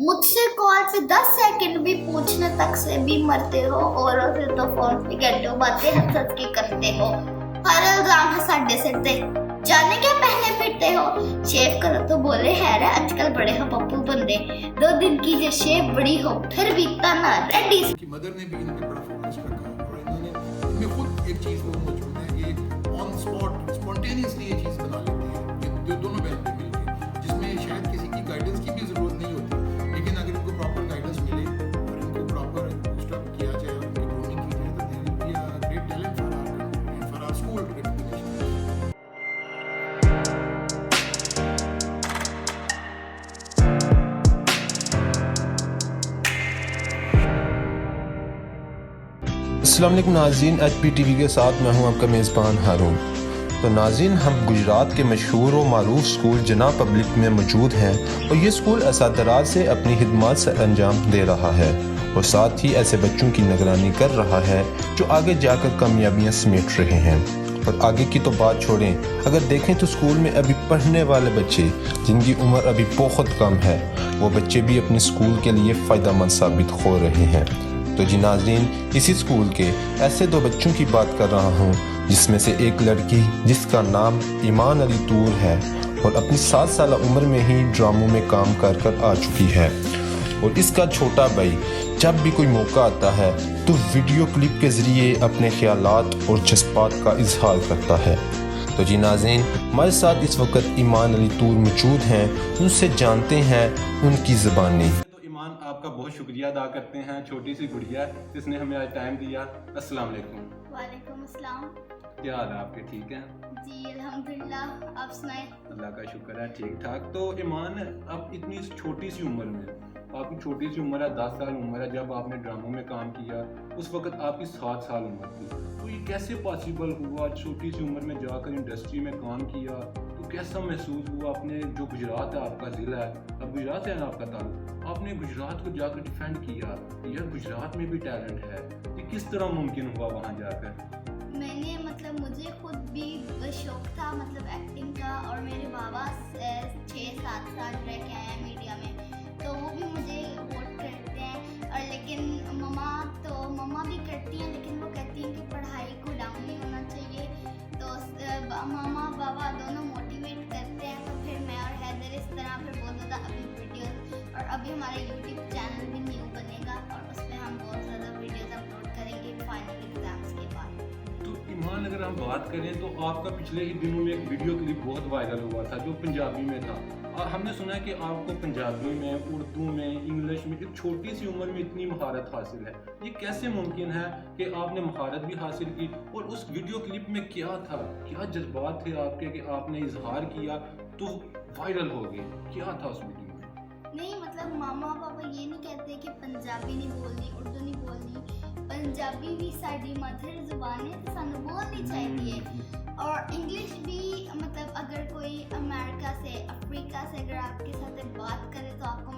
मुझसे कॉल पे 10 सेकंड भी पूछने तक से भी मरते हो और फिर तो फोन पे घंटों बातें हंस के करते हो। हर इल्जाम है साडे सिर ते। जाने क्या पहने फिरते हो? शेव करो तो बोले है रे आजकल बड़े हो पप्पू बंदे। 2 दिन की जो शेव बड़ी हो फिर भी तना रेडी। की मदर ने भी इन पे बड़ा फोकस रखा और इन्होंने इनमें खुद एक चीज वो मौजूद है कि ऑन स्पॉट स्पॉन्टेनियसली ये चीज बना लेती है जो दोनों बहन पे मिलके, जिसमें शायद किसी की गाइडेंस की भी जरूरत नहीं होती, लेकिन अगर इनको प्रॉपर गाइडेंस मिले और इनको प्रॉपर स्टफ किया जाए और उनकी ग्रूमिंग की जाए तो they will be a great talent for our country and for our school reputation. अस्सलाम वालेकुम नाज़रीन, HPTV के साथ मैं हूं आपका मेज़बान हारून। तो नाज़रीन, हम गुजरात के मशहूर और मारूफ स्कूल जना पब्लिक में मौजूद हैं और ये स्कूल असातिज़ से अपनी खिदमत से अंजाम दे रहा है और साथ ही ऐसे बच्चों की निगरानी कर रहा है जो आगे जाकर कामयाबियाँ समेट रहे हैं। और आगे की तो बात छोड़ें, अगर देखें तो स्कूल में अभी पढ़ने वाले बच्चे जिनकी उम्र अभी बहुत कम है, वो बच्चे भी अपने स्कूल के लिए फ़ायदेमंद साबित हो रहे हैं। तो जी नाज़रीन, इसी स्कूल के ऐसे 2 बच्चों की बात कर रहा हूँ, जिसमें से एक लड़की जिसका नाम ईमान अली तूर है और अपनी 7 साल उम्र में ही ड्रामों में काम कर आ चुकी है, और इसका छोटा भाई जब भी कोई मौका आता है तो वीडियो क्लिप के ज़रिए अपने ख्यालात और जज्बात का इजहार करता है। तो जी नाज़रीन, हमारे साथ इस वक्त ईमान अली तूर मौजूद हैं, उनसे जानते हैं उनकी ज़बानी। आपका बहुत शुक्रिया अदा करते हैं, छोटी सी गुड़िया जिसने हमें आज टाइम दिया। अस्सलाम वालेकुम। वालेकुम अस्सलाम। क्या हाल है आपके? ठीक हैं जी अल्हम्दुलिल्लाह, आप सुनाएं? अल्लाह का शुक्र है, ठीक ठाक। तो ईमान, आप इतनी छोटी सी उम्र में, आपकी छोटी सी उम्र है, 10 साल उम्र है, जब आपने ड्रामों में काम किया उस वक्त आपकी 7 साल उम्र थी, तो ये कैसे पॉसिबल हुआ? छोटी सी उम्र में जाकर इंडस्ट्री में काम किया तो कैसा महसूस हुआ? आपने जो गुजरात है, आपका ज़िला है, अब गुजरात है ना आपका ताल्लुक, आपने गुजरात को जाकर डिफेंड किया, यार गुजरात में भी टैलेंट है, ये किस तरह मुमकिन हुआ वहाँ जाकर? मैंने मुझे खुद भी शौक था एक्टिंग का, और मेरे बाबा 6-7 साल रह के आए हैं मीडिया में, तो वो भी मुझे वोट करते हैं। और लेकिन मम्मा भी करती हैं, लेकिन वो कहती हैं कि पढ़ाई को डाउन नहीं होना चाहिए, तो मम्मा बाबा दोनों मोटिवेट करते हैं। तो फिर मैं और हैदर इस तरह फिर बहुत ज़्यादा अभी वीडियोस, और अभी हमारा यूट्यूब चैनल भी न्यू बनेगा और उस पर हम बहुत ज़्यादा वीडियोस अपलोड करेंगे फाइनल एग्जाम्स के बाद। तो ईमान, अगर हम बात करें तो आपका पिछले ही दिनों में एक वीडियो क्लिप बहुत वायरल हुआ था जो पंजाबी में था, और हमने सुना है कि आपको पंजाबी में, उर्दू में, इंग्लिश में एक छोटी सी उम्र में इतनी महारत हासिल है। ये कैसे मुमकिन है कि आपने महारत भी हासिल की? और उस वीडियो क्लिप में क्या था, क्या जज्बात थे आपके कि आपने इजहार किया तो वायरल हो गए? क्या था उस वीडियो में? नहीं मामा पापा ये नहीं कहते कि पंजाबी नहीं बोलनी, उर्दू नहीं बोलनी, पंजाबी भी साडी मदर जुबान है तो सानू बोलनी चाहिए। और इंग्लिश भी अगर कोई अमेरिका से, अफ्रीका से अगर आपके साथ बात करे तो आपको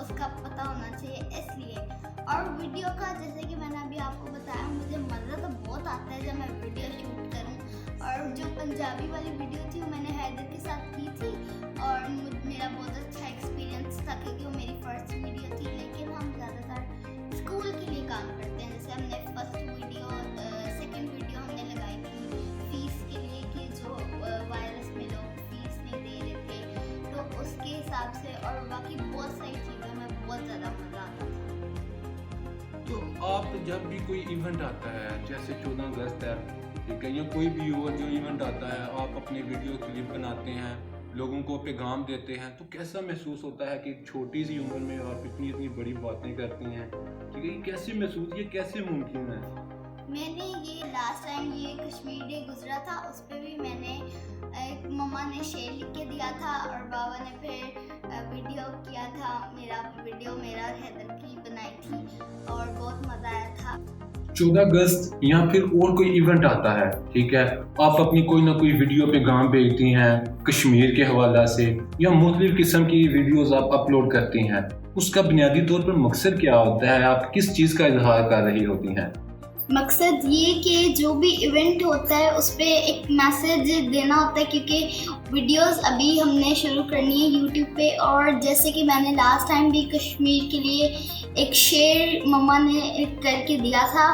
उसका पता होना चाहिए, इसलिए। और वीडियो का जैसे कि मैंने अभी आपको बताया, मुझे मज़ा तो बहुत आता है जब मैं वीडियो शूट करूं। और जो पंजाबी वाली वीडियो थी वो मैंने हैदर के साथ की थी और मेरा बहुत अच्छा एक्सपीरियंस था, क्योंकि वो मेरी फर्स्ट वीडियो थी। लेकिन हम ज़्यादातर स्कूल के लिए काम करते हैं, जैसे हमने फर्स्ट वीडियो, सेकंड वीडियो हमने लगाई थी फीस के लिए कि जो वायरस में लोग फीस नहीं दे रहे थे, तो उसके हिसाब से, और बाकी बहुत सारी चीज़ों में बहुत ज़्यादा मज़ा आता था। तो आप जब भी कोई इवेंट आता है, जैसे 14 अगस्त है, ठीक है, या कोई भी हो जो इवेंट आता है, आप अपने वीडियो क्लिप बनाते हैं, लोगों को पैगाम देते हैं, तो कैसा महसूस होता है कि छोटी सी उम्र में आप इतनी इतनी बड़ी बातें करती हैं? ठीक है, ये कैसे महसूस, ये कैसे मुमकिन है? मैंने ये लास्ट टाइम ये कश्मीर डे गुजरा था, उस पर भी मैंने मम्मा ने शेर लिख के दिया था और बाबा ने फिर वीडियो किया था, मेरा और हैदर की बनाई थी और बहुत मज़ा आया था। 14 अगस्त या फिर और कोई इवेंट आता है, ठीक है, आप अपनी कोई ना कोई वीडियो पैगाम भेजती हैं कश्मीर के हवाला से, या मुख्तलिफ किस्म की वीडियोस आप अपलोड करती हैं, उसका बुनियादी तौर पर मकसद क्या होता है? आप किस चीज़ का इजहार कर रही होती हैं? मकसद ये कि जो भी इवेंट होता है उस पर एक मैसेज देना होता है, क्योंकि वीडियोस अभी हमने शुरू करनी है यूट्यूब पे। और जैसे कि मैंने लास्ट टाइम भी कश्मीर के लिए एक शेर मम्मा ने करके दिया था,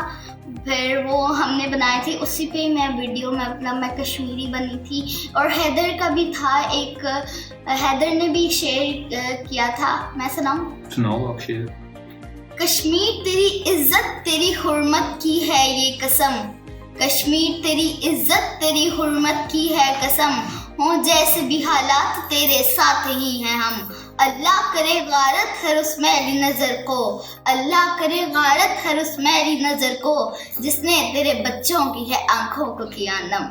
फिर वो हमने बनाई थी, उसी पे मैं वीडियो में अपना मैं कश्मीरी बनी थी। और हैदर का भी था एक, हैदर ने भी शेर किया था, मैं सुनाओ आप शेर। कश्मीर तेरी इज्जत तेरी हुर्मत की है ये कसम, कश्मीर तेरी इज्जत तेरी हुर्मत की है कसम, हो जैसे भी हालात तेरे साथ ही हैं हम, अल्लाह करे गारत हर उस मेरी नज़र को, अल्लाह करे गारत हर उस मेरी नज़र को, जिसने तेरे बच्चों की है आंखों को किया नम।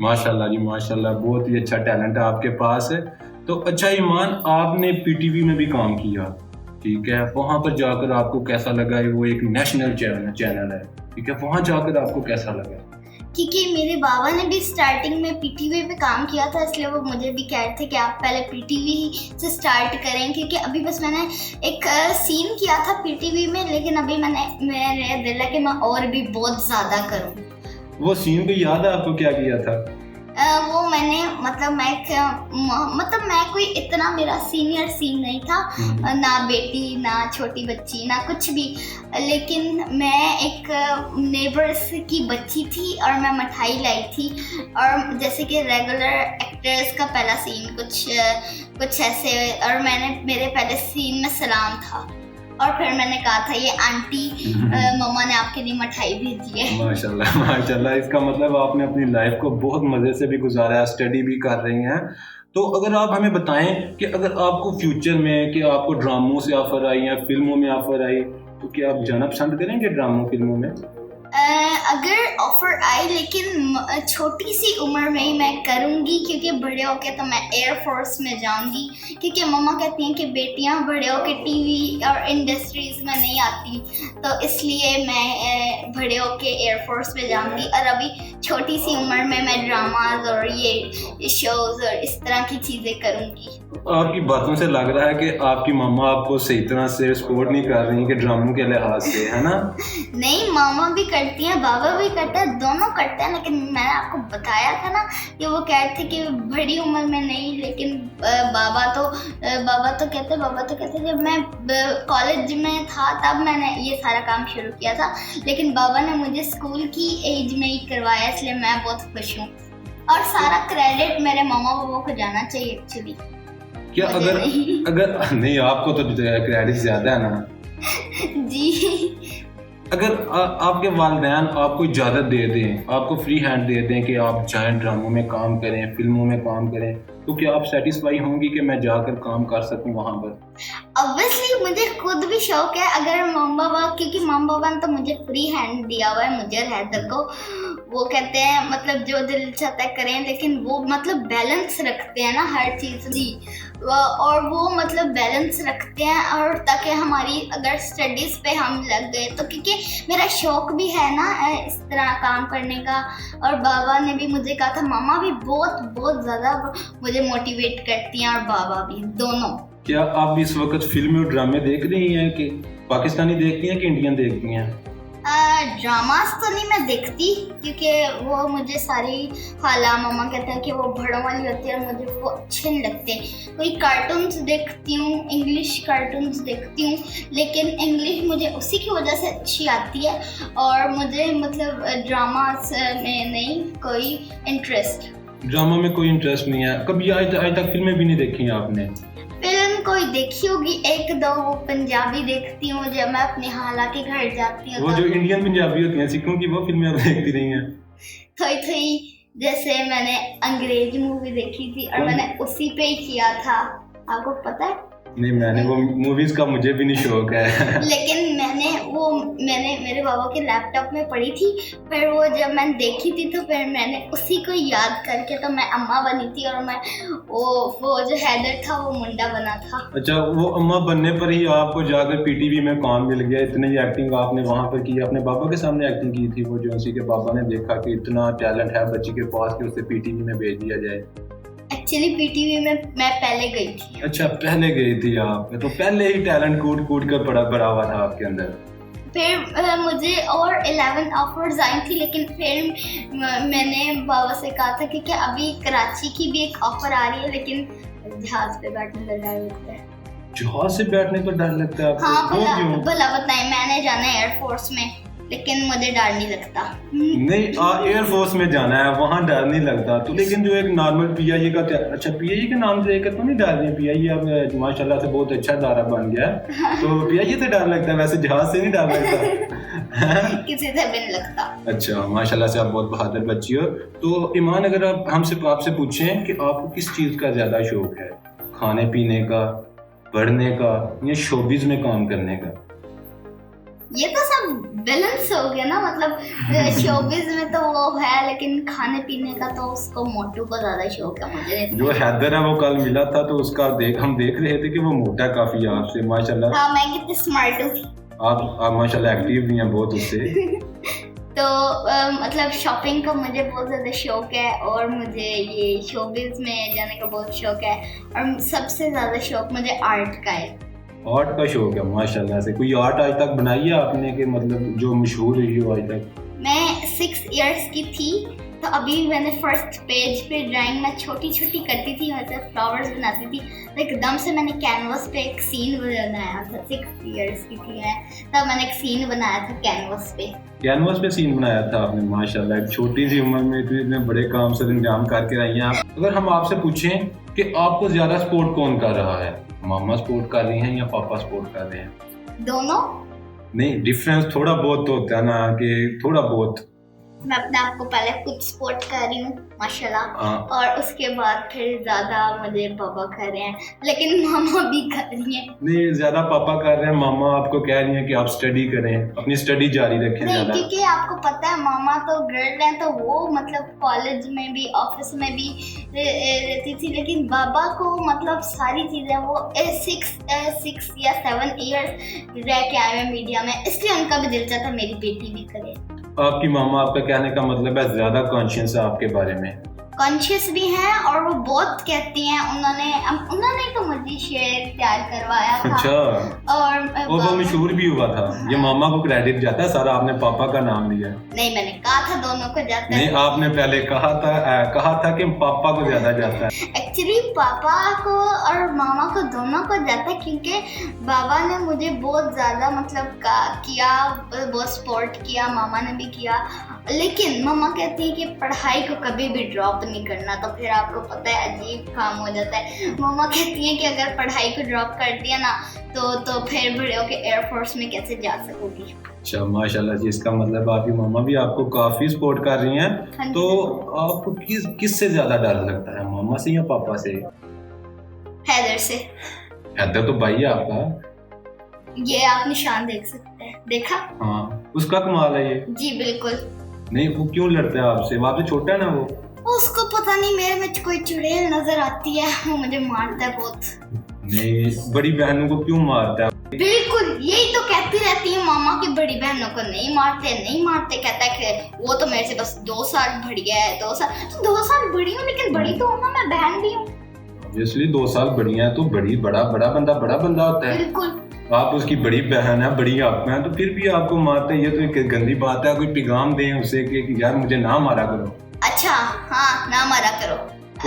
माशाल्लाह जी माशाल्लाह, बहुत ही अच्छा टैलेंट है आपके पास है। तो अच्छा ईमान, आपने पीटीवी में भी काम किया, ठीक है, वहाँ पर जाकर आपको कैसा लगा? वो एक नेशनल चैनल है, ठीक है, वहाँ जाकर आपको कैसा लगा? क्योंकि मेरे बाबा ने भी स्टार्टिंग में पीटीवी पे काम किया था, इसलिए वो मुझे भी कह रहे थे कि आप पहले पीटीवी से स्टार्ट करें। क्योंकि अभी बस मैंने एक सीन किया था पीटीवी में, लेकिन अभी मेरे दिल है कि मैं और भी बहुत ज़्यादा करूँ। वो सीन को याद है आपको क्या किया था? वो मैंने मतलब मैं कोई इतना मेरा सीनियर सीन नहीं था, ना बेटी ना छोटी बच्ची ना कुछ भी, लेकिन मैं एक नेबर्स की बच्ची थी और मैं मिठाई लाई थी। और जैसे कि रेगुलर एक्टर्स का पहला सीन कुछ ऐसे, और मेरे पहले सीन में सलाम था, और फिर मैंने कहा था ये आंटी मम्मा ने आपके लिए मिठाई भेजी है। माशाल्लाह माशाल्लाह, इसका मतलब आपने अपनी लाइफ को बहुत मज़े से भी गुजारा है, स्टडी भी कर रही हैं। तो अगर आप हमें बताएं कि अगर आपको फ्यूचर में कि आपको ड्रामों से ऑफर आई या फिल्मों में ऑफर आई, तो क्या आप जाना पसंद करेंगे ड्रामों फिल्मों में? अगर ऑफर आई, लेकिन छोटी सी उम्र में ही मैं करूँगी, क्योंकि बड़े होके तो मैं एयरफोर्स में जाऊँगी। क्योंकि मम्मा कहती हैं कि बेटियाँ बड़े होके टीवी और इंडस्ट्रीज़ में नहीं आती, तो इसलिए मैं बड़े होके एयरफोर्स में जाऊँगी। और अभी छोटी सी उम्र में मैं ड्रामाज और ये शोज़ और इस तरह की चीज़ें करूँगी। आपकी बातों से लग रहा है कि आपकी मम्मा आपको सही तरह से सपोर्ट नहीं कर रही कि ड्रामों के लिहाज से, है ना? नहीं, मामा भी करती हैं, बाबा भी करते हैं, दोनों करते हैं, लेकिन मैंने आपको बताया था ना कि वो कहते थे कि बड़ी उम्र में नहीं, लेकिन बाबा तो कहते जब मैं कॉलेज में था तब मैंने ये सारा काम शुरू किया था, लेकिन बाबा ने मुझे स्कूल की एज में ही करवाया, इसलिए मैं बहुत खुश हूँ। और सारा क्रेडिट मेरे मामा बाबा को जाना चाहिए एक्चुअली। क्या अगर नहीं, आपको तो क्रेडिट ज्यादा है ना जी। अगर आपके वालिदैन आपको इजाज़त दे दें, आपको फ्री हैंड दे दें कि आप चाहें ड्रामों में काम करें, फिल्मों में काम करें, तो क्या आप सेटिस्फाई होंगी कि मैं जाकर काम कर सकूं वहाँ पर? ऑब्वियसली मुझे खुद भी शौक है, अगर मम्मा बाबा, क्योंकि मम्मा बाबा ने तो मुझे फ्री हैंड दिया हुआ है, मुझे और हैदर को। वो कहते हैं मतलब जो दिल चाहता है करें, लेकिन वो मतलब बैलेंस रखते हैं ना हर चीज़ जी, और वो मतलब बैलेंस रखते हैं, और ताकि हमारी अगर स्टडीज़ पे हम लग गए तो, क्योंकि मेरा शौक भी है ना इस तरह काम करने का। और बाबा ने भी मुझे कहा था, मामा भी बहुत ज़्यादा मुझे मोटिवेट करती हैं, और बाबा भी, दोनों। क्या आप इस वक्त फिल्में और ड्रामे देख रही हैं कि पाकिस्तानी देखती हैं कि इंडियन देखती हैं? ड्रामास तो नहीं मैं देखती, क्योंकि वो मुझे सारी खाला मामा कहते हैं कि वो बड़ों वाली होती है और मुझे वो अच्छे नहीं लगते। कोई कार्टून्स देखती हूँ, इंग्लिश कार्टून्स देखती हूँ, लेकिन इंग्लिश मुझे उसी की वजह से अच्छी आती है, और मुझे मतलब ड्रामास में नहीं कोई इंटरेस्ट। ड्रामा में कोई इंटरेस्ट नहीं है? कभी आज तक फिल्में भी नहीं देखी हैं आपने? फिल्म कोई देखी होगी एक दो, वो पंजाबी देखती हूँ जब मैं अपनी खाला के घर जाती हूँ। वो जो इंडियन पंजाबी होती हैं सिखों की, वो फिल्में आप देखती रही हैं? थोड़ी जैसे मैंने अंग्रेज मूवी देखी थी और मैंने उसी पे ही किया था, आपको पता है? नहीं, मैंने वो मूवीज का मुझे भी नहीं शौक है लेकिन मैंने मेरे बाबा के लैपटॉप में पढ़ी थी, फिर वो जब मैंने देखी थी तो फिर मैंने उसी को याद करके तो मैं अम्मा बनी थी, और मैं वो जो हैदर था वो मुंडा बना था। अच्छा, वो अम्मा बनने पर ही आपको जाकर पीटीवी में काम मिल गया? इतनी एक्टिंग आपने वहाँ पर की, अपने बाबा के सामने एक्टिंग की थी? वो जो उसी के बाबा ने देखा कि इतना टैलेंट है बच्ची के पास कि उसे पीटीवी में भेज दिया जाए? एक्चुअली पीटीवी में मैं पहले गई थी। अच्छा, पहले गई थी आप, तो पहले ही टैलेंट कूट कर बड़ा हुआ था आपके अंदर? फिर मुझे और 11 ऑफर्स आई थी, लेकिन फिर मैंने बाबा से कहा था कि अभी कराची की भी एक ऑफर आ रही है, लेकिन जहाज पे बैठने का डर लगता है। जहाज से बैठने पर डर लगता है आपको? हाँ, वो क्यों? भला बताएं, मैंने जाना है एयरफोर्स में, लेकिन मुझे डर नहीं लगता। नहीं, एयरफोर्स में जाना है, वहाँ डर नहीं लगता तो। लेकिन जो एक नॉर्मल पीआईए का, अच्छा पीआईए के नाम से लेकर तो नहीं डर रही? पीआईए अब माशाल्लाह से बहुत अच्छा दायरा बन गया है, तो पीआईए से डर लगता है, वैसे जहाज से नहीं डर लगता। किसी से भी नहीं लगता। अच्छा, माशाल्लाह से आप बहुत बहादुर बच्ची हो। तो ईमान, अगर आप आपसे पूछें कि आपको किस चीज़ का ज़्यादा शौक है, खाने पीने का, पढ़ने का, या शोबिज में काम करने का? ये तो सब बैलेंस हो गया ना, मतलब शोबिज में तो वो है, लेकिन खाने पीने का तो उसको मोटू को ज्यादा शौक है। मुझे जो हैदर है वो कल मिला था, तो उसका हम देख रहे थे कि वो मोटा काफी है आपसे, माशाल्लाह। हाँ, मैं कितनी स्मार्ट हूँ। आप माशाल्लाह एक्टिव भी हैं बहुत उससे। तो मतलब शॉपिंग का मुझे बहुत ज़्यादा शौक है, और मुझे ये शोबिज में जाने का बहुत शौक है, और सबसे ज़्यादा शौक मुझे आर्ट का है। आर्ट का शौक है माशाल्लाह से। कोई आर्ट आज तक बनाई है आपने, कि मतलब जो मशहूर हुई हो आज तक? मैं 6 इयर्स की थी, तो अभी मैंने फर्स्ट पेज पे ड्राइंग में छोटी छोटी करती थी, मतलब फ्लावर्स बनाती थी, तो एकदम से मैंने कैनवस पे एक सीन बनाया था। 6 इयर्स की थी मैं, तब मैंने एक सीन बनाया था कैनवस पे। कैनवस पे सीन बनाया था आपने, माशाल्लाह। एक छोटी सी उम्र में इतने बड़े काम से अंजाम करके आई हैं आप। अगर हम आपसे पूछें कि आपको ज्यादा सपोर्ट कौन कर रहा है, मामा सपोर्ट कर रही हैं या पापा सपोर्ट कर रहे हैं? दोनों। नहीं, डिफरेंस थोड़ा बहुत तो होता है ना, कि थोड़ा बहुत। मैं अपने आप को पहले खुद सपोर्ट कर रही हूँ माशाल्लाह, और उसके बाद फिर ज्यादा मुझे पापा कर रहे हैं, लेकिन मामा भी कर रही हैं। नहीं, ज्यादा पापा कर रहे हैं, मामा आपको कह रही हैं कि आप स्टडी करें, अपनी स्टडी जारी रखें। नहीं, ज्यादा क्योंकि आपको पता है मामा तो गर्ल हैं, तो वो मतलब कॉलेज में भी ऑफिस में भी रहती थी, लेकिन बाबा को मतलब सारी चीजें वो 6 या 7 इयर्स रह के आए हैं मीडिया में, इसलिए उनका भी दिल चाहता मेरी बेटी भी करे। आपकी मामा, आपका कहने का मतलब है, ज्यादा कॉन्शियस है आपके बारे में? कॉन्शियस भी हैं, और वो बहुत कहती हैं। उन्होंने तो मुझे शेर तैयार करवाया था। अच्छा, और वो मशहूर भी हुआ था। ये मामा को क्रेडिट जाता है सारा, आपने पापा का नाम लिया। नहीं, मैंने कहा था दोनों को जाता है। नहीं, आपने पहले कहा था कि पापा को ज्यादा जाता है। एक्चुअली पापा को और मामा को दोनों को जाता है, क्योंकि बाबा ने मुझे बहुत ज्यादा मतलब किया, बहुत सपोर्ट किया, मामा ने भी किया, लेकिन मामा कहती है कि पढ़ाई को कभी भी ड्रॉप नहीं करना, तो फिर आपको पता है अजीब काम हो जाता है। मामा कहती है कि अगर पढ़ाई को ड्रॉप कर दिया ना, तो फिर बड़े होके एयरफोर्स में कैसे जा सकोगी। अच्छा, माशाल्लाह जी, इसका मतलब आपकी मामा भी आपको काफी सपोर्ट कर रही हैं। तो आपको किससे ज्यादा डर लगता है, मामा से या पापा से? हैदर से। हैदर तो भाई है आपका। ये आप निशान देख सकते हैं, देखा? हाँ, उसका कमाल है ये। जी बिल्कुल। नहीं, वो क्यों लड़ता है आपसे? वो आपसे छोटा है ना वो? उसको पता नहीं मेरे में कोई चुड़ैल नजर आती है, वो मुझे मारता है बहुत। नहीं, बड़ी बहनों को क्यों मारता है? बिल्कुल, यही तो कहती रहती है मामा की बड़ी बहनों को नहीं मारते। कहता है कि वो तो मेरे से बस 2 साल बड़ी है। 2 साल तो 2 साल बड़ी हूँ, लेकिन बड़ी तो हूँ ना, मैं बहन भी हूँ। ऑब्वियसली 2 साल बड़ी है तो बड़ा बंदा होता है। बिल्कुल। आप उसकी बड़ी बहन है, बड़ी आप हैं, तो फिर भी आपको मारते हैं, ये तो एक गंदी बात है। कोई पैगाम दें उसे कि यार मुझे ना मारा करो। अच्छा, हाँ, ना मारा करो।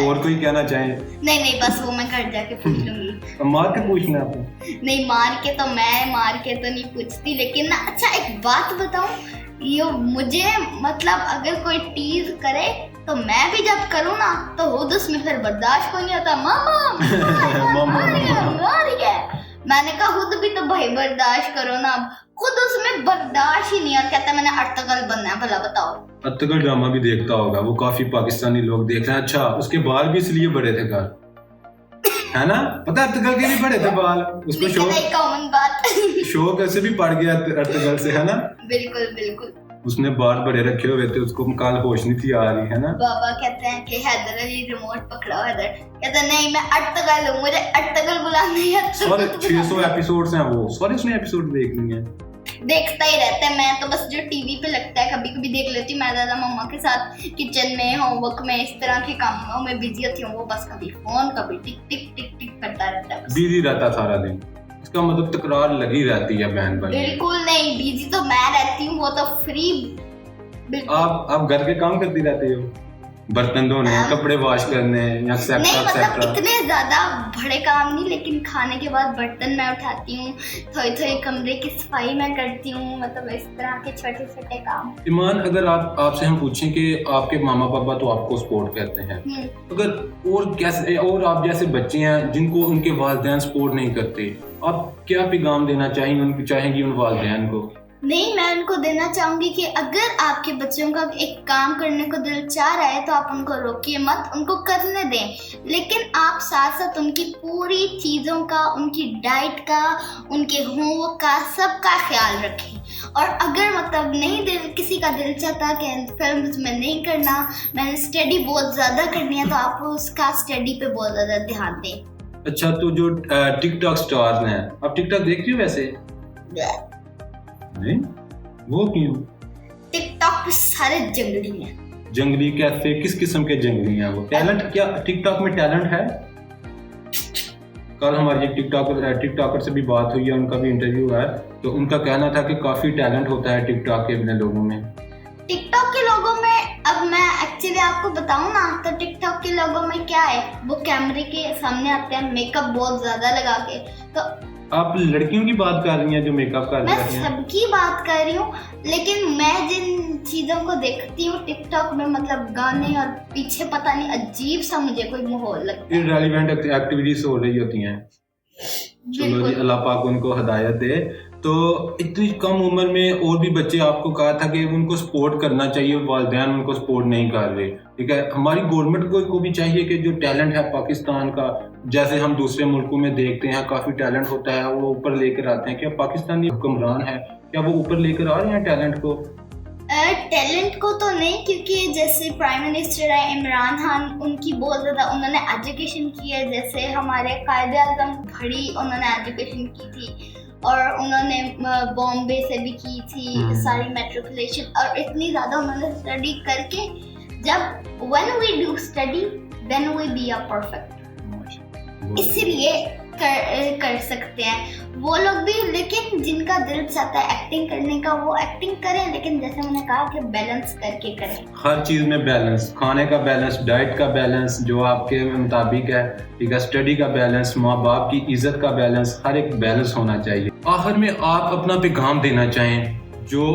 और कोई कहना चाहें? नहीं, बस वो मैं घर जाके पूछ लूंगी। मार के पूछना आपको? नहीं, मार के तो नहीं पूछती, लेकिन ना, अच्छा एक बात बताऊं, ये मुझे मतलब अगर कोई टीज करे तो मैं भी जब करूँ ना, तो खुद उसमें फिर बर्दाश्त को नहीं होता। मामा मैंने कहा खुद भी तो भाई बर्दाश्त करो ना, खुद उसमें बर्दाश्त ही नहीं। और कहता मैंने अर्तगल बनना है, भला बताओ। अर्तगल ड्रामा भी देखता होगा वो, काफी पाकिस्तानी लोग देख रहे हैं। अच्छा, उसके बाल भी इसलिए बड़े थे घर, है ना? पता है, अर्तगल के भी बड़े थे बाल, उसको शौक, कॉमन बात शौक ऐसे भी पड़ गया अर्तगल से, है ना? बिल्कुल। उसने बाल बड़े रखे हुए थे, उसको काल होश नहीं थी आ रही, है ना? बाबा कहते हैं कि हैदर अली रिमोट पकड़ो। हैदर कहता नहीं, मैं अर्तगल हूँ, मुझे अर्तगल बुलाना है। सॉरी, 600 एपिसोड्स हैं वो। सॉरी, उसने एपिसोड देखनी है। देखता ही रहता है। मैं तो बस जो टीवी पे लगता है कभी कभी देख लेती हूँ। मैं ज़्यादा मम्मा के साथ किचन में, होमवर्क में, इस तरह के कामों में बिजी होती हूँ। वो बस कभी फोन, कभी टिक टिक टिक टिक करता रहता है। बिजी रहता सारा दिन। इसका मतलब तकरार लगी रहती है बहन भाई। बिल्कुल नहीं, बिजी तो मैं रहती हूँ, वो तो फ्री। आप घर के काम करती रहती हो, बर्तन धोने, कपड़े वॉश करने या नहीं एक्सेट्रा मतलब एक्सेट्रा? इतने ज्यादा बड़े काम नहीं, लेकिन खाने के बाद बर्तन मैं उठाती हूँ, थोड़ी थोड़ी कमरे की सफाई मैं करती हूँ, मतलब इस तरह के छोटे छोटे काम। ईमान, अगर आपसे हम पूछें कि आपके मामा पापा तो आपको सपोर्ट करते हैं, अगर और आप जैसे बच्चे हैं जिनको उनके वालिदैन सपोर्ट नहीं करते, आप क्या पैगाम देना चाहेंगी उन वालिदैन को? नहीं, मैं उनको देना चाहूंगी कि अगर आपके बच्चों का एक काम करने को दिल चाह रहा है तो आप उनको रोकिए मत, उनको करने दें, लेकिन आप साथ साथ उनकी पूरी चीज़ों का, उनकी डाइट का, उनके होमवर्क का, सबका ख्याल रखें। और अगर मतलब नहीं किसी का दिल चाहता कि फिल्म्स में नहीं करना, मैंने स्टडी बहुत ज़्यादा करनी है, तो आप उसका स्टडी पे बहुत ज़्यादा ध्यान दें। अच्छा, तो जो टिकटॉक स्टार्स हैं, आप टिकटॉक देखती हो वैसे? नहीं, वो क्यों? टिकटॉक पे सारे जंगली हैं। जंगली कैसे? किस किस्म के जंगली हैं वो? टैलेंट क्या टिकटॉक में टैलेंट है? कल हमारी एक टिकटॉकर से भी बात हुई है, उनका भी इंटरव्यू है, तो उनका कहना था कि काफी टैलेंट होता है टिकटॉक के अपने लोगों में। टिकटॉक के लोगों में, अब मैं एक्चुअली आपको बताऊं ना, तो टिकटॉक के लोगों में क्या है, वो कैमरे के सामने आते हैं मेकअप बहुत ज्यादा लगा के। तो आप लड़कियों की बात कर रही हैं जो मेकअप कर मैं रही हैं? सबकी बात कर रही हूँ, लेकिन मैं जिन चीजों को देखती हूँ टिकटॉक में, मतलब गाने और पीछे पता नहीं अजीब सा मुझे कोई माहौल लगता है। इररेलेवेंट एक्टिविटीज हो रही होती हैं। चलो जी, बिल्कुल। अल्लाह पाक उनको हिदायत दे। तो इतनी कम उम्र में और भी बच्चे, आपको कहा था कि उनको सपोर्ट करना चाहिए, वालिदैन उनको सपोर्ट नहीं कर रहे, ठीक है। हमारी गवर्नमेंट को भी चाहिए कि जो टैलेंट है पाकिस्तान का, जैसे हम दूसरे मुल्कों में देखते हैं काफ़ी टैलेंट होता है, वो ऊपर लेकर आते हैं। क्या पाकिस्तानी हुक्मरान है, क्या वो ऊपर लेकर आ रहे हैं टैलेंट को? टैलेंट को तो नहीं, क्योंकि जैसे प्राइम मिनिस्टर है इमरान खान, उनकी बहुत ज़्यादा उन्होंने एजुकेशन की है। जैसे हमारे कायदे आज़म बड़ी उन्होंने एजुकेशन की थी, और उन्होंने बॉम्बे से भी की थी सारी मेट्रिकुलेशन, और इतनी ज़्यादा उन्होंने स्टडी करके, जब when we do study then we be a perfect, इसलिए कर सकते हैं वो लोग भी। लेकिन जिनका दिल चाहता है एक्टिंग करने का, वो एक्टिंग करें, लेकिन जैसे मैंने कहा कि बैलेंस करके करें। हर चीज़ में बैलेंस, खाने का बैलेंस, डाइट का बैलेंस जो आपके मुताबिक है, ठीक है, स्टडी का बैलेंस, माँ बाप की इज्जत का बैलेंस, हर एक बैलेंस होना चाहिए। आखिर में आप अपना पैगाम देना चाहें जो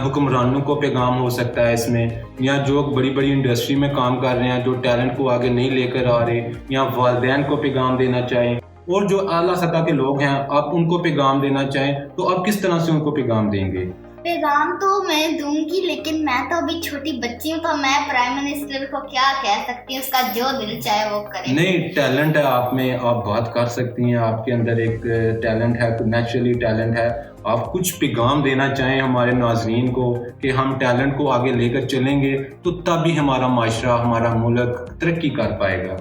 हुक्मरानों को पैगाम हो सकता है इसमें, या जो बड़ी बड़ी इंडस्ट्री में काम कर रहे हैं, जो टैलेंट को आगे नहीं लेकर आ रहे, या वालिदैन को पैगाम देना चाहें, और जो आला सतह के लोग हैं आप उनको पैगाम देना चाहें, तो आप किस तरह से उनको पैगाम देंगे? पैगाम तो मैं दूंगी, लेकिन मैं तो अभी छोटी बच्ची हूँ, तो मैं प्राइम मिनिस्टर को क्या कह सकती हूँ, उसका जो दिल चाहे वो करे। नहीं, टैलेंट है आप में, आप बात कर सकती हैं, आपके अंदर एक टैलेंट है, नेचुरली टैलेंट है। आप कुछ पैगाम देना चाहें हमारे नाज़रीन को कि हम टैलेंट को आगे लेकर चलेंगे तो तभी हमारा माशरा, हमारा मुल्क तरक्की कर पाएगा।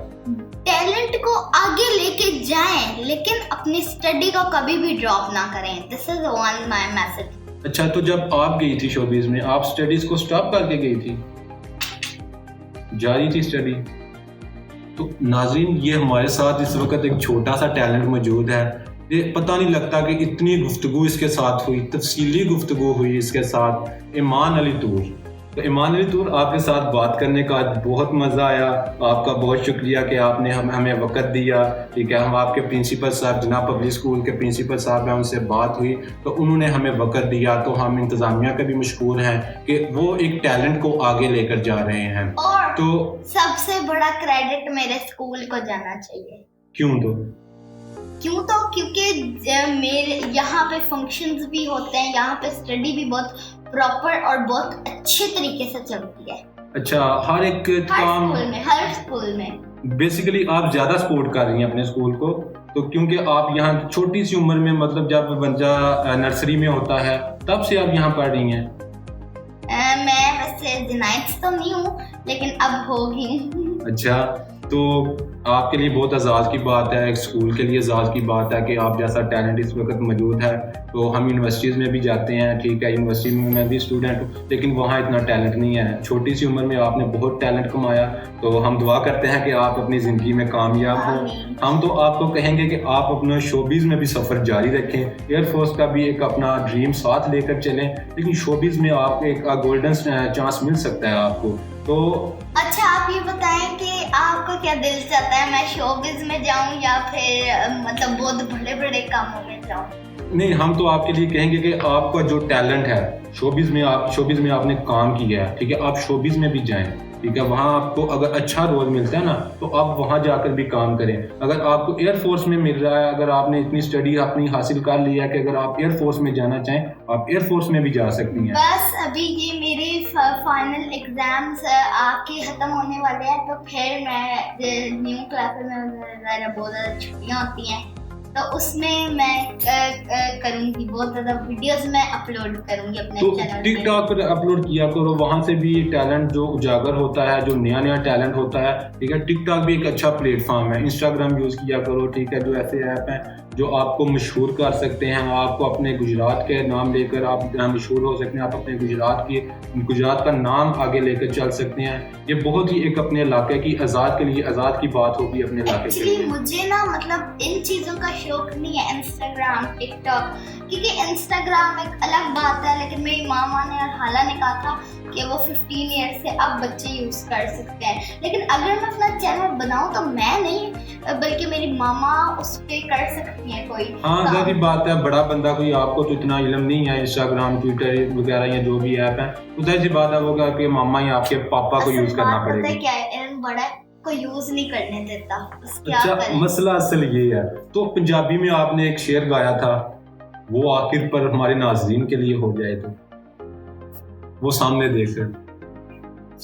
टैलेंट को आगे लेके जाएं, लेकिन अपनी स्टडी को कभी भी ड्रॉप ना करें। This is one my message. अच्छा, तो जब आप गई थी शोबिज़ में, आप स्टडीज को स्टॉप करके गई थी, जारी थी स्टडी? तो नाज़रीन, ये हमारे साथ इस वक्त एक छोटा सा टैलेंट मौजूद है। ये पता नहीं लगता कि इतनी गुफ्तगू इसके साथ हुई, तफसीली गुफ्तगू हुई इसके साथ। ईमान अली तूर, तो ईमान अली तूर, आपके साथ बात करने का बहुत मज़ा आया। आपका बहुत शुक्रिया कि आपने हमें वक्त दिया, ठीक है। हम आपके प्रिंसिपल साहब, जनाब पब्लिक स्कूल के प्रिंसिपल साहब हैं, उनसे बात हुई तो उन्होंने हमें वक्त दिया। तो हम इंतज़ामिया के भी मशकूर हैं कि वो एक टैलेंट को आगे लेकर जा रहे हैं। और तो सबसे बड़ा क्रेडिट मेरे स्कूल को जाना चाहिए। क्यों तो क्योंकि मेरे यहाँ पे फंक्शंस भी होते हैं, यहाँ पे स्टडी भी बहुत प्रॉपर और बहुत अच्छे तरीके से चलती है। अच्छा, हर एक काम, हर स्कूल में बेसिकली आप ज़्यादा सपोर्ट कर रही हैं अपने स्कूल को, तो क्योंकि आप यहाँ छोटी सी उम्र में, मतलब जब बच्चा नर्सरी में होता है तब से आप यहाँ पढ़ रही हैं? मैं वैसे 9th तो नहीं हूँ, लेकिन अब होगी। अच्छा, तो आपके लिए बहुत एजाज़ की बात है, एक स्कूल के लिए एजाज़ की बात है कि आप जैसा टैलेंट इस वक्त मौजूद है। तो हम यूनिवर्सिटीज़ में भी जाते हैं, ठीक है, यूनिवर्सिटी में मैं भी स्टूडेंट हूँ, लेकिन वहाँ इतना टैलेंट नहीं है। छोटी सी उम्र में आपने बहुत टैलेंट कमाया, तो हम दुआ करते हैं कि आप अपनी ज़िंदगी में कामयाब हो। हम तो आपको कहेंगे कि आप अपना शोबिज़ में भी सफ़र जारी रखें, एयरफोर्स का भी एक अपना ड्रीम साथ लेकर चलें, लेकिन शोबिज़ में आपको एक गोल्डन चांस मिल सकता है आपको। तो अच्छा, आप ये बताएं कि आपका क्या दिल चाहता है, मैं शोबिज में जाऊं या फिर मतलब बहुत बड़े बड़े कामों में जाऊं? नहीं, हम तो आपके लिए कहेंगे कि आपका जो टैलेंट है शोबिज़ में आपने काम किया है, ठीक है, आप शोबिज़ में भी जाएं, ठीक है, वहाँ आपको अगर अच्छा रोल मिलता है ना तो आप वहाँ जाकर भी काम करें। अगर आपको एयरफोर्स में मिल रहा है, अगर आपने इतनी स्टडी अपनी हासिल कर लिया कि अगर आप एयरफोर्स में जाना चाहें, आप एयरफोर्स में भी जा सकती हैं। बस अभी ये मेरे फाइनल एग्जाम्स आके खत्म होने वाले हैं, तो फिर मैं न्यू क्लासेस में बहुत ज़्यादा छुट्टियाँ होती हैं, तो उसमें मैं करूँगी बहुत ज़्यादा वीडियोस मैं अपलोड करूँगी अपने तो चैनल पे। टिकटॉक पर अपलोड किया करो, वहाँ से भी टैलेंट जो उजागर होता है, जो नया नया टैलेंट होता है, ठीक है। टिकटॉक भी एक अच्छा प्लेटफॉर्म है। इंस्टाग्राम यूज़ किया करो, ठीक है, जो ऐसे ऐप हैं जो आपको मशहूर कर सकते हैं, आपको अपने गुजरात के नाम लेकर आप मशहूर हो सकते हैं, आप अपने गुजरात का नाम आगे लेकर चल सकते हैं। ये बहुत ही एक अपने इलाके की आज़ाद की बात होगी अपने इलाके के एक्चुअली लिए। मुझे ना मतलब इन चीज़ों का शौक नहीं है, इंस्टाग्राम टिकटॉक, क्योंकि इंस्टाग्राम एक अलग बात है, लेकिन मेरी मामा ने और खाला ने कहा था कि वो 15 ईयर से अब बच्चे यूज़ कर सकते हैं, लेकिन अगर मैं अपना चैनल बनाऊं तो मैं नहीं बल्कि मेरी मामा उस पर कर सकती है कोई हाँ, काम। ज़ाहिर बात है, बड़ा बंदा कोई आपको तो इतना इल्म नहीं है इंस्टाग्राम ट्विटर वगैरह या जो भी ऐप है, तो ज़ाहिर सी बात है वो कि मामा या आपके पापा को असल यूज़ करना बात पता है पड़ेगा। क्या है, इल्म बड़ा है, कोई यूज़ नहीं करने देता, बस क्या अच्छा, करें। मसला असल ये है। तो पंजाबी में आपने एक शेर गाया था, वो आखिर पर हमारे नाज़रीन के लिए हो जाए तो वो सामने देख रहे।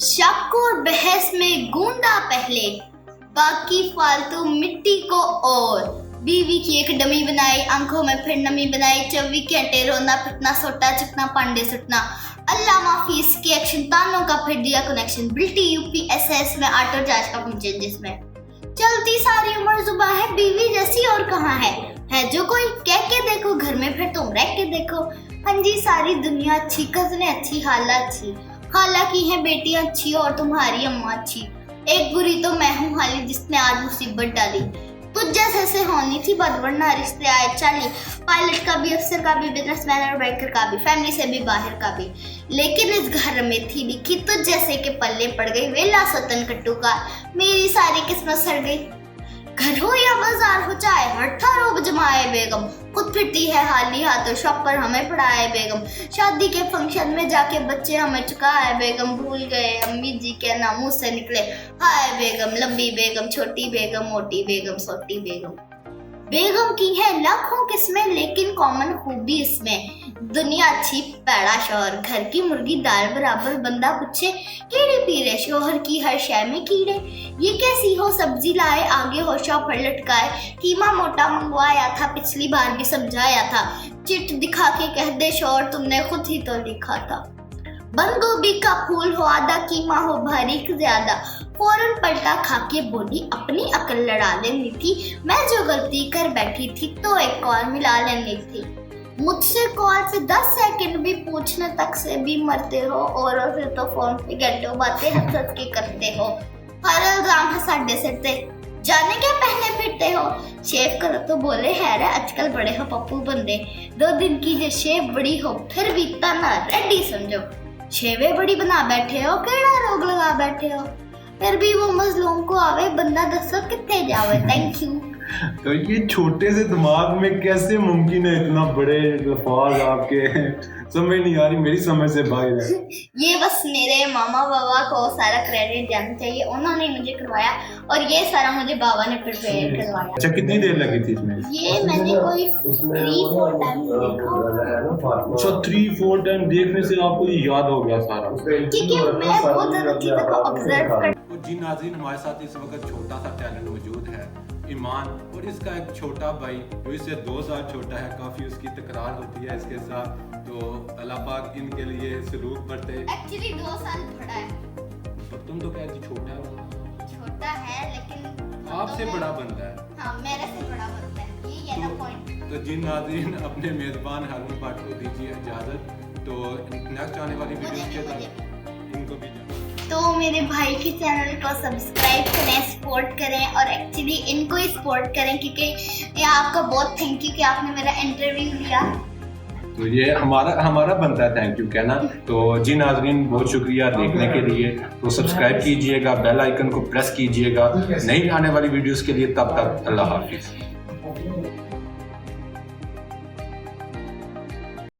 शक और बहस में गूंदा पहले, बाकी फालतू मिट्टी को और, बीवी की एक डमी बनाई, आंखों में फिर नमी बनाई, 24 घंटे रोना पिटना, सोटा चिकना पांडे सुटना, अल्लाह माफी इसके एक्शन, तानों का फिर दिया कनेक्शन, बिल्टी यूपीएसएस में ऑटो चार्ज का फंक्शन, जिसमें चलती सारी उम्र जुबान है, बीवी जैसी और कहाँ है जो कोई कह के देखो, घर में फिर तुम रह के देखो। हाँ जी, सारी दुनिया अच्छी, कज़नें अच्छी, खाला अच्छी, खाला की है बेटियां अच्छी और तुम्हारी अम्मा अच्छी, एक बुरी तो मैं हूँ हाली जिसने आज मुसीबत डाली, तुझ जैसे से होनी थी बदवरना रिश्ते आए चाली, पायलट का भी, अफसर का भी, बिजनेसमैन और बैंकर का भी, फैमिली से भी बाहर का भी, लेकिन इस घर में थी लिखी तुझ जैसे के पल्ले पड़ गई, वेला सतन कट्टू का, मेरी सारी किस्मत सड़ गई। घर हो या बाजार हो चाहे हट्ठा रोब जमाए बेगम, खुद फिरती है हाली हाथों शॉप पर हमें पढ़ाए बेगम, शादी के फंक्शन में जाके बच्चे हमें चुकाए बेगम, भूल गए अम्मी जी के नाम मुंह से निकले हाय बेगम, लंबी बेगम, छोटी बेगम, मोटी बेगम, सोटी बेगम, बेगम की है लाखों किस्में लेकिन कॉमन खूबी इसमें, दुनिया अच्छी पैड़ा शोहर, घर की मुर्गी दाल बराबर, बंदा पूछे कीड़े पीरे, शोहर की हर शय में कीड़े, ये कैसी हो सब्जी लाए, आगे हो शॉपर लटकाए, कीमा मोटा मंगवाया था, पिछली बार भी समझाया था, चिट दिखा के कह दे शोहर तुमने खुद ही तो लिखा था, बंद गोभी का फूल हो आधा, कीमा हो भारी ज्यादा, फौरन पलटा खा के बोली अपनी अकल लड़ा लेनी थी, मैं जो गलती कर बैठी थी तो एक कॉल मिला लेनी थी, मुझसे कॉल पे 10 सेकंड भी पूछने तक से भी मरते हो, औरों से तो फोन पे घंटों बातें हंस के करते हो, हर इल्जाम है साढ़े सिर से, जाने क्या पहने फिरते हो, शेव करो तो बोले है रे आजकल बड़े हो पप्पू बंदे, 2 दिन की जो शेव बड़ी हो फिर भी तना रेडी समझो, शेवे बड़ी बना बैठे हो, केड़ा रोग लगा बैठे हो, फिर भी वो मजलूम को आवे बंदा दसो कितने जावे। Thank you. तो ये छोटे से दिमाग में कैसे मुमकिन है इतना बड़े अल्फाज आपके, समझ नहीं आ रही, मेरी समझ से बाहर है। ये बस मेरे मामा बाबा को सारा क्रेडिट जाना चाहिए, उन्होंने मुझे करवाया और ये सारा मुझे बाबा ने प्रिपेयर करवाया। अच्छा, कितनी देर लगी थी इसमें? ये मैंने कोई 3-4 टाइम देखा। अच्छा, 3-4 टाइम देखने से आपको ये याद हो गया सारा? क्योंकि मैं बहुत ज्यादा चीजों को ऑब्जर्व कर। तो जी नाज़रीन, हमारे साथ इस वक्त छोटा सा टैलेंट मौजूद है, ईमान, और इसका एक छोटा भाई जो इससे 2 साल छोटा है, काफ़ी उसकी तकरार होती है इसके साथ, तो अल्लाह पाक इनके लिए सलूक बरते। एक्चुअली 2 साल बड़ा है। तुम तो कह रही छोटा है। छोटा है लेकिन आपसे तो बड़ा बंदा है। हाँ मेरे से बड़ा बनता है, ये है ना पॉइंट। तो जिन नाज़रीन अपने मेज़बान हारून भट्ट को दीजिए इजाज़त। तो नेक्स्ट आने वाली वीडियो के साथ इनको भी तो मेरे भाई के चैनल को सब्सक्राइब करें, सपोर्ट करें और एक्चुअली इनको ही सपोर्ट करें क्योंकि ये आपका बहुत थैंक यू कि आपने मेरा इंटरव्यू लिया। तो ये हमारा बनता है थैंक यू कहना। तो जी नाजरीन बहुत शुक्रिया देखने के लिए। तो सब्सक्राइब कीजिएगा, बेल आइकन को प्रेस कीजिएगा नई आने वाली वीडियोस के लिए। तब तक अल्लाह हाफिज़।